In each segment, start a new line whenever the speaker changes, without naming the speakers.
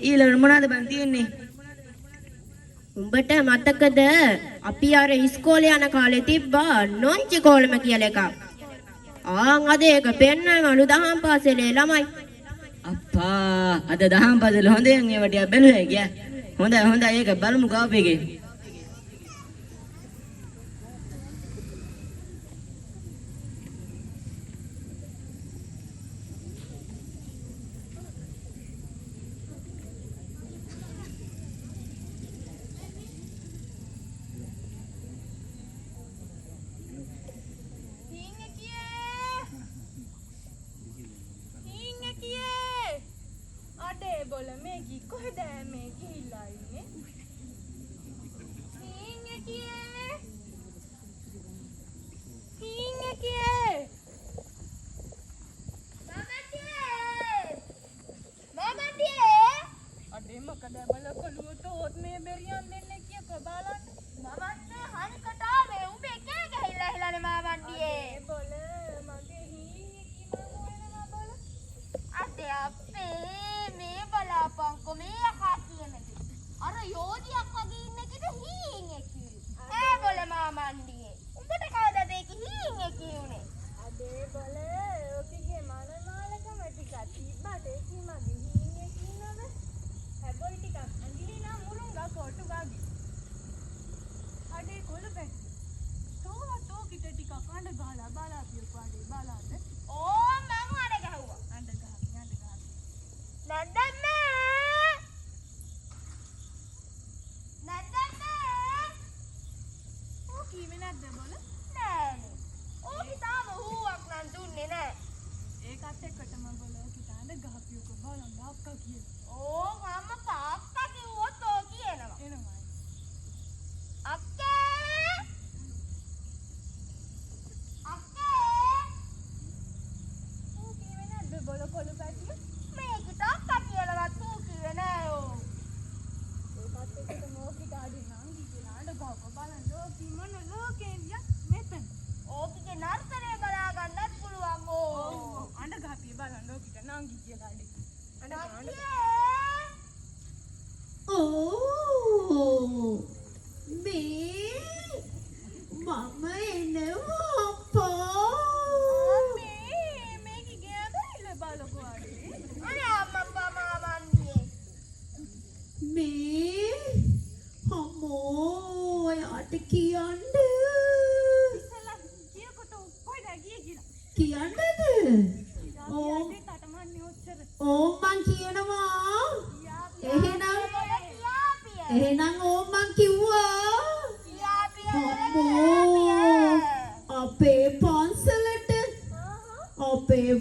ඊළඟ මොනවද බං තියෙන්නේ?
උඹට මතකද අපි අර ඉස්කෝලේ යන කාලේ තිබ්බා නොංචි කෝලම කියලා එකක්. අද ඒක පෙන්නනවලු දහම් පාසලේ ළමයි.
අප්පා අද දහම් පාසල හොඳින් ඒව ටික බැලුවා ගියා. හොඳයි ඒක බලමු කාපේගේ.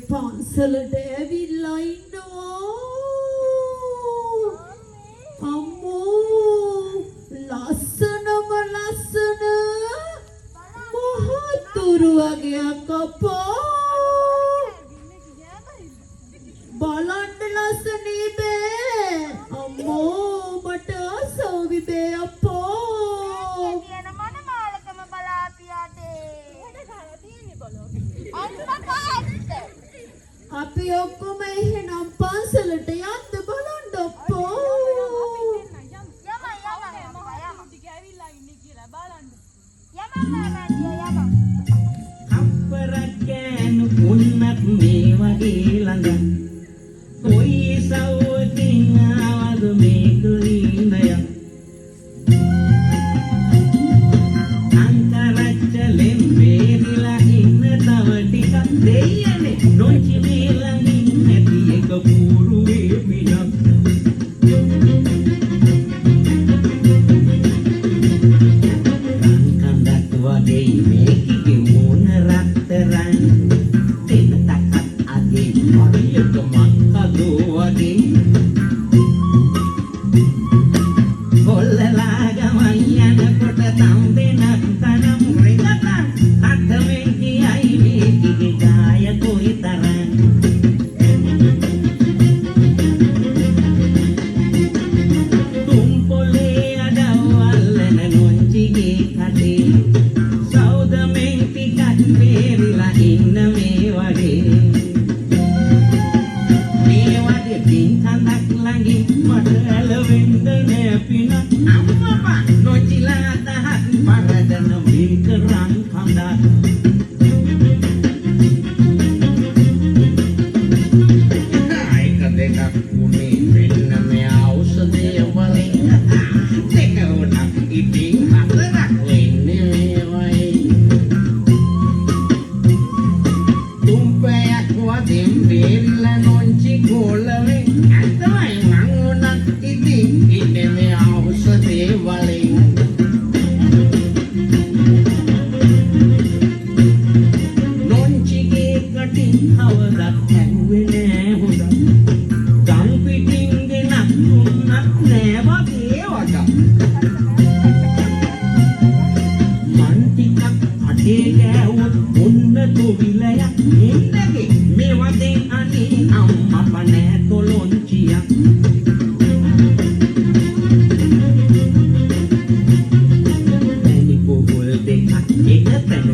පන්සලට ඇවිල්ලා ඉන්නවා අම්මෝ ලස්සනම ලස්සන මහතුරු වගේ අප්පා බලන්න ලස්සනේ බෑ අම්මෝ මට ආසාවි බෑ අප්පා
කියන මොන මාලකම බලාපියාදේ මොකද ගහලා තියෙන්නේ බලන්න අම්මා
අපි ඔක්කොම එහෙනම් පන්සලට යන්න බලන්න අප්පෝ
අපරකෑනු පුන්නත් මේ වගේ ළඟ කොයි සවතින් ආවද මේ කුලීනය අන්තරච්චලෙන් බේරිලා ඉන්න තව ටිකක් දෙයනේ නොචි ඇලවෙන්න නෑපින අම්මපා නොචිලා තහත් පරදන වීකරන් කඳා
එක දෙකක් වුණේ වෙන්න මේ ඖෂධය වලින් දෙක වුණා ඉතින් හතරක් වෙන්නේ මේවයි තුම්පයක් වදින් බේරිලා නොංචි ගෝලවේ ඇත්තමයි මං උනත් ඉතින් ඉන්නේ මේ ඖෂධය වලින්
නොංචිගේ කටින් කවදත් ඇහුවේ නෑ හොඳ ගම් පිටින් ගෙනත් දුන්නත් නෑ වගේ වග මන් ටිකක් අටේ ගෑවුවොත් ඔන්න තොවිලයක් එන්නගේ මේ වදෙන් අනේ අම්මා පනෑ තොලොංචියක් පැණි පොහොල් දෙකක් එක තැන